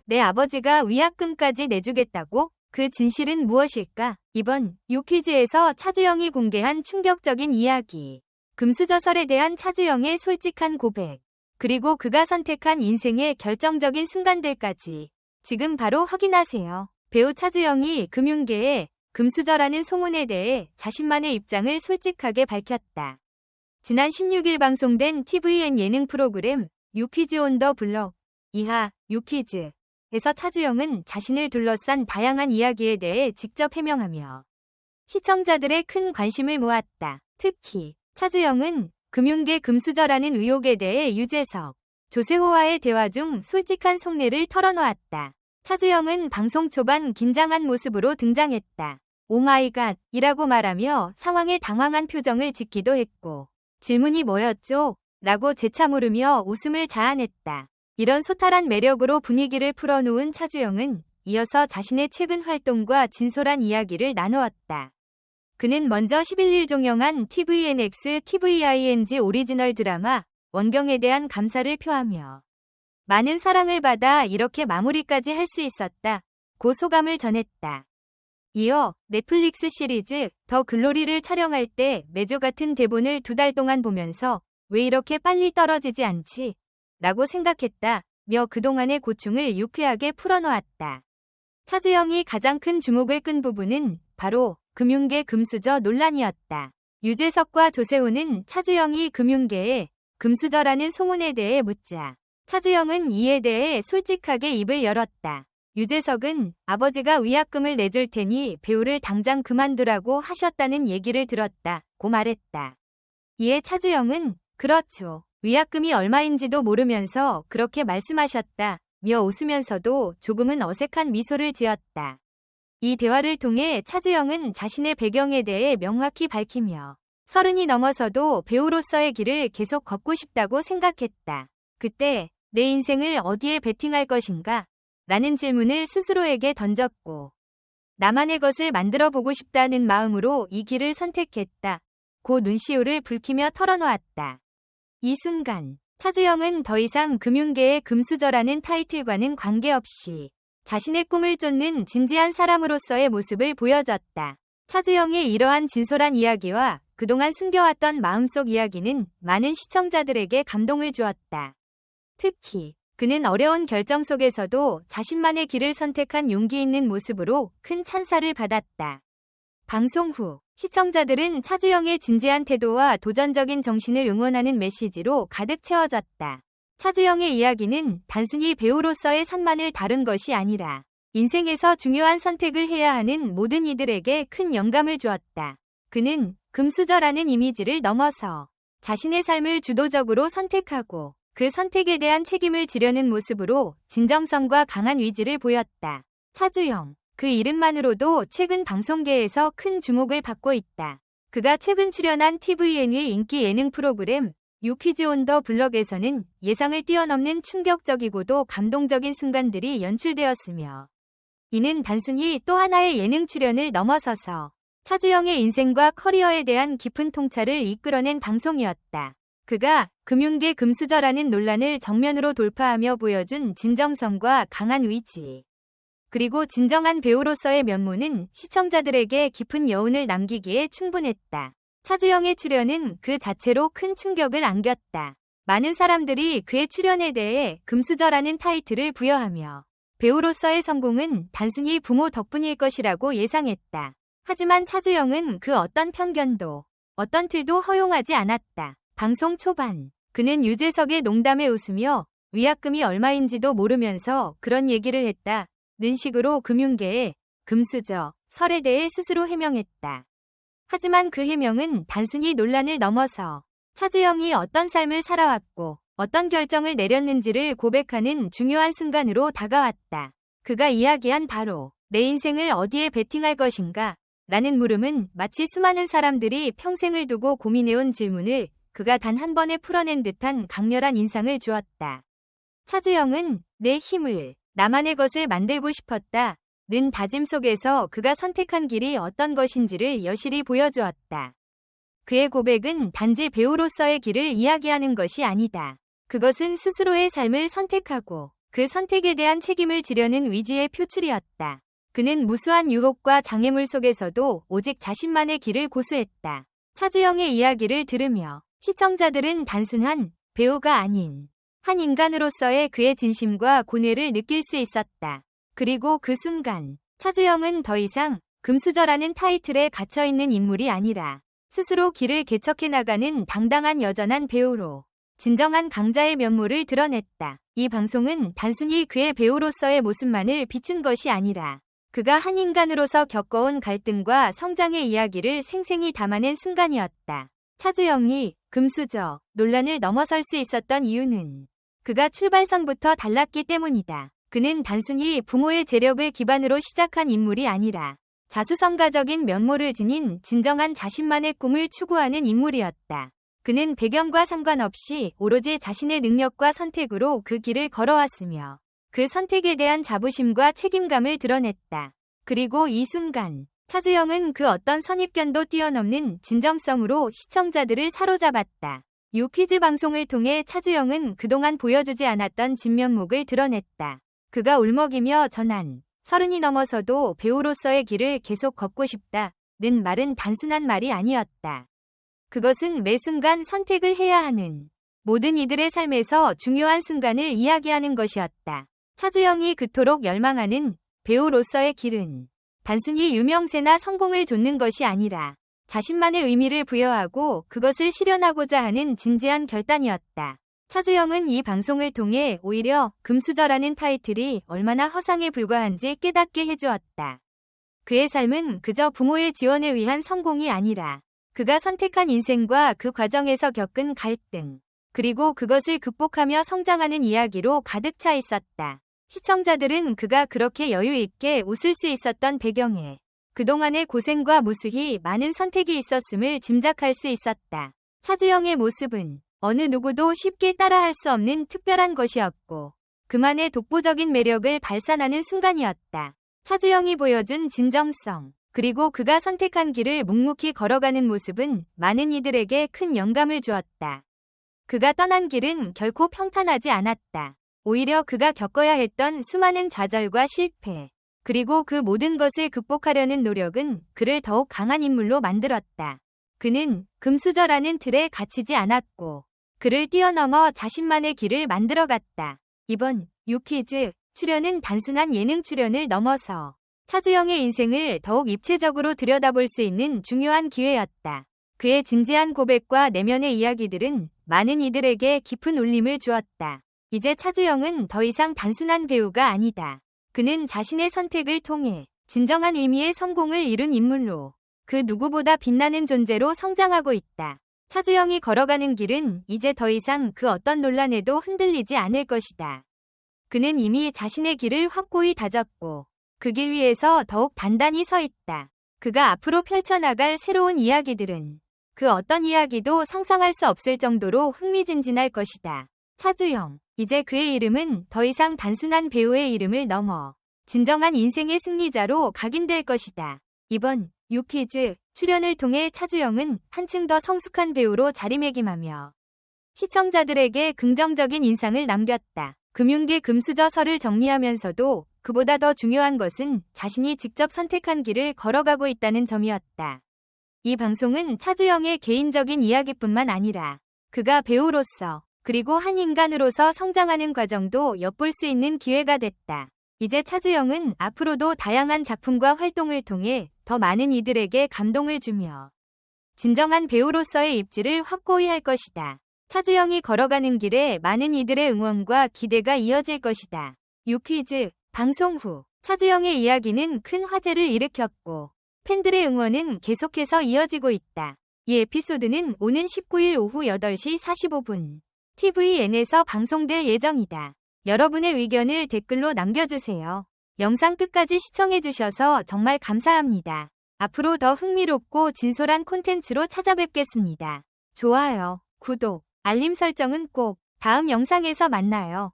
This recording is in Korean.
내 아버지가 위약금까지 내주겠다고? 그 진실은 무엇일까? 이번 요퀴즈에서 차주영이 공개한 충격적인 이야기. 금수저설에 대한 차주영의 솔직한 고백. 그리고 그가 선택한 인생의 결정적인 순간들까지 지금 바로 확인하세요. 배우 차주영이 금융계에 금수저라는 소문에 대해 자신만의 입장을 솔직하게 밝혔다. 지난 16일 방송된 tvN 예능 프로그램 요퀴즈 온 더 블럭 이하 요퀴즈에서 차주영은 자신을 둘러싼 다양한 이야기에 대해 직접 해명하며 시청자들의 큰 관심을 모았다. 특히 차주영은 금융계 금수저라는 의혹에 대해 유재석, 조세호와의 대화 중 솔직한 속내를 털어놓았다. 차주영은 방송 초반 긴장한 모습으로 등장했다. 오마이갓 이라고 말하며 상황에 당황한 표정을 짓기도 했고 질문이 뭐였죠? 라고 재차 물으며 웃음을 자아냈다. 이런 소탈한 매력으로 분위기를 풀어놓은 차주영은 이어서 자신의 최근 활동과 진솔한 이야기를 나누었다. 그는 먼저 11일 종영한 tvNX TVING 오리지널 드라마 원경에 대한 감사를 표하며 많은 사랑을 받아 이렇게 마무리까지 할 수 있었다. 고 소감을 전했다. 이어 넷플릭스 시리즈 더 글로리를 촬영할 때 매주 같은 대본을 2달 동안 보면서 왜 이렇게 빨리 떨어지지 않지? 라고 생각했다며 그동안의 고충을 유쾌하게 풀어놓았다. 차주영이 가장 큰 주목을 끈 부분은 바로 금융계 금수저 논란이었다. 유재석과 조세호는 차주영이 금융계에 금수저라는 소문에 대해 묻자 차주영은 이에 대해 솔직하게 입을 열었다. 유재석은 아버지가 위약금을 내줄 테니 배우를 당장 그만두라고 하셨다는 얘기를 들었다고 말했다. 이에 차주영은 그렇죠. 위약금이 얼마인지도 모르면서 그렇게 말씀하셨다며 웃으면서도 조금은 어색한 미소를 지었다. 이 대화를 통해 차주영은 자신의 배경에 대해 명확히 밝히며 30이 넘어서도 배우로서의 길을 계속 걷고 싶다고 생각했다. 그때 내 인생을 어디에 베팅할 것인가? 라는 질문을 스스로에게 던졌고 나만의 것을 만들어 보고 싶다는 마음으로 이 길을 선택했다. 고 눈시울을 붉히며 털어놓았다. 이 순간 차주영은 더 이상 금융계의 금수저라는 타이틀과는 관계없이 자신의 꿈을 쫓는 진지한 사람으로서의 모습을 보여줬다. 차주영의 이러한 진솔한 이야기와 그동안 숨겨왔던 마음속 이야기는 많은 시청자들에게 감동을 주었다. 특히 그는 어려운 결정 속에서도 자신만의 길을 선택한 용기 있는 모습으로 큰 찬사를 받았다. 방송 후 시청자들은 차주영의 진지한 태도와 도전적인 정신을 응원하는 메시지로 가득 채워졌다. 차주영의 이야기는 단순히 배우로서의 산만을 다룬 것이 아니라 인생에서 중요한 선택을 해야 하는 모든 이들에게 큰 영감을 주었다. 그는 금수저라는 이미지를 넘어서 자신의 삶을 주도적으로 선택하고 그 선택에 대한 책임을 지려는 모습으로 진정성과 강한 의지를 보였다. 차주영, 그 이름만으로도 최근 방송계에서 큰 주목을 받고 있다. 그가 최근 출연한 tvN의 인기 예능 프로그램 요퀴즈 온 더 블럭에서는 예상을 뛰어넘는 충격적이고도 감동적인 순간들이 연출되었으며 이는 단순히 또 하나의 예능 출연을 넘어서서 차주영의 인생과 커리어에 대한 깊은 통찰을 이끌어낸 방송이었다. 그가 금융계 금수저라는 논란을 정면으로 돌파하며 보여준 진정성과 강한 의지 그리고 진정한 배우로서의 면모는 시청자들에게 깊은 여운을 남기기에 충분했다. 차주영의 출연은 그 자체로 큰 충격을 안겼다. 많은 사람들이 그의 출연에 대해 금수저라는 타이틀을 부여하며 배우로서의 성공은 단순히 부모 덕분일 것이라고 예상했다. 하지만 차주영은 그 어떤 편견도 어떤 틀도 허용하지 않았다. 방송 초반 그는 유재석의 농담에 웃으며 위약금이 얼마인지도 모르면서 그런 얘기를 했다는 식으로 금융계의 금수저 설에 대해 스스로 해명했다. 하지만 그 해명은 단순히 논란을 넘어서 차주영이 어떤 삶을 살아왔고 어떤 결정을 내렸는지를 고백하는 중요한 순간으로 다가왔다. 그가 이야기한 바로 내 인생을 어디에 베팅할 것인가? 라는 물음은 마치 수많은 사람들이 평생을 두고 고민해온 질문을 그가 단 한 번에 풀어낸 듯한 강렬한 인상을 주었다. 차주영은 내 힘을 나만의 것을 만들고 싶었다. 는 다짐 속에서 그가 선택한 길이 어떤 것인지를 여실히 보여주었다. 그의 고백은 단지 배우로서의 길을 이야기하는 것이 아니다. 그것은 스스로의 삶을 선택하고 그 선택에 대한 책임을 지려는 위지의 표출이었다. 그는 무수한 유혹과 장애물 속에서도 오직 자신만의 길을 고수했다. 차주영의 이야기를 들으며 시청자들은 단순한 배우가 아닌 한 인간으로서의 그의 진심과 고뇌를 느낄 수 있었다. 그리고 그 순간 차주영은 더 이상 금수저라는 타이틀에 갇혀있는 인물이 아니라 스스로 길을 개척해 나가는 당당한 여전한 배우로 진정한 강자의 면모를 드러냈다. 이 방송은 단순히 그의 배우로서의 모습만을 비춘 것이 아니라 그가 한 인간으로서 겪어온 갈등과 성장의 이야기를 생생히 담아낸 순간이었다. 차주영이 금수저 논란을 넘어설 수 있었던 이유는 그가 출발선부터 달랐기 때문이다. 그는 단순히 부모의 재력을 기반으로 시작한 인물이 아니라 자수성가적인 면모를 지닌 진정한 자신만의 꿈을 추구하는 인물이었다. 그는 배경과 상관없이 오로지 자신의 능력과 선택으로 그 길을 걸어왔으며 그 선택에 대한 자부심과 책임감을 드러냈다. 그리고 이 순간 차주영은 그 어떤 선입견도 뛰어넘는 진정성으로 시청자들을 사로잡았다. 요 퀴즈 방송을 통해 차주영은 그동안 보여주지 않았던 진면목을 드러냈다. 그가 울먹이며 전한 30이 넘어서도 배우로서의 길을 계속 걷고 싶다는 말은 단순한 말이 아니었다. 그것은 매 순간 선택을 해야 하는 모든 이들의 삶에서 중요한 순간을 이야기하는 것이었다. 차주영이 그토록 열망하는 배우로서의 길은 단순히 유명세나 성공을 좇는 것이 아니라 자신만의 의미를 부여하고 그것을 실현하고자 하는 진지한 결단이었다. 차주영은 이 방송을 통해 오히려 금수저라는 타이틀이 얼마나 허상에 불과한지 깨닫게 해주었다. 그의 삶은 그저 부모의 지원에 의한 성공이 아니라 그가 선택한 인생과 그 과정에서 겪은 갈등, 그리고 그것을 극복하며 성장하는 이야기로 가득 차 있었다. 시청자들은 그가 그렇게 여유 있게 웃을 수 있었던 배경에 그동안의 고생과 무수히 많은 선택이 있었음을 짐작할 수 있었다. 차주영의 모습은 어느 누구도 쉽게 따라할 수 없는 특별한 것이었고 그만의 독보적인 매력을 발산하는 순간이었다. 차주영이 보여준 진정성, 그리고 그가 선택한 길을 묵묵히 걸어가는 모습은 많은 이들에게 큰 영감을 주었다. 그가 떠난 길은 결코 평탄하지 않았다. 오히려 그가 겪어야 했던 수많은 좌절과 실패, 그리고 그 모든 것을 극복하려는 노력은 그를 더욱 강한 인물로 만들었다. 그는 금수저라는 틀에 갇히지 않았고 그를 뛰어넘어 자신만의 길을 만들어갔다. 이번 유퀴즈 출연은 단순한 예능 출연을 넘어서 차주영의 인생을 더욱 입체적으로 들여다볼 수 있는 중요한 기회였다. 그의 진지한 고백과 내면의 이야기들은 많은 이들에게 깊은 울림을 주었다. 이제 차주영은 더 이상 단순한 배우가 아니다. 그는 자신의 선택을 통해 진정한 의미의 성공을 이룬 인물로 그 누구보다 빛나는 존재로 성장하고 있다. 차주영이 걸어가는 길은 이제 더 이상 그 어떤 논란에도 흔들리지 않을 것이다. 그는 이미 자신의 길을 확고히 다졌고 그 길 위에서 더욱 단단히 서 있다. 그가 앞으로 펼쳐나갈 새로운 이야기들은 그 어떤 이야기도 상상할 수 없을 정도로 흥미진진할 것이다. 차주영, 이제 그의 이름은 더 이상 단순한 배우의 이름을 넘어 진정한 인생의 승리자로 각인될 것이다. 이번 유퀴즈 출연을 통해 차주영은 한층 더 성숙한 배우로 자리매김하며 시청자들에게 긍정적인 인상을 남겼다. 금융계 금수저설을 정리하면서도 그보다 더 중요한 것은 자신이 직접 선택한 길을 걸어가고 있다는 점이었다. 이 방송은 차주영의 개인적인 이야기뿐만 아니라 그가 배우로서 그리고 한 인간으로서 성장하는 과정도 엿볼 수 있는 기회가 됐다. 이제 차주영은 앞으로도 다양한 작품과 활동을 통해 더 많은 이들에게 감동을 주며 진정한 배우로서의 입지를 확고히 할 것이다. 차주영이 걸어가는 길에 많은 이들의 응원과 기대가 이어질 것이다. 유퀴즈 방송 후 차주영의 이야기는 큰 화제를 일으켰고 팬들의 응원은 계속해서 이어지고 있다. 이 에피소드는 오는 19일 오후 8시 45분 TVN에서 방송될 예정이다. 여러분의 의견을 댓글로 남겨주세요. 영상 끝까지 시청해주셔서 정말 감사합니다. 앞으로 더 흥미롭고 진솔한 콘텐츠로 찾아뵙겠습니다. 좋아요, 구독, 알림 설정은 꼭 다음 영상에서 만나요.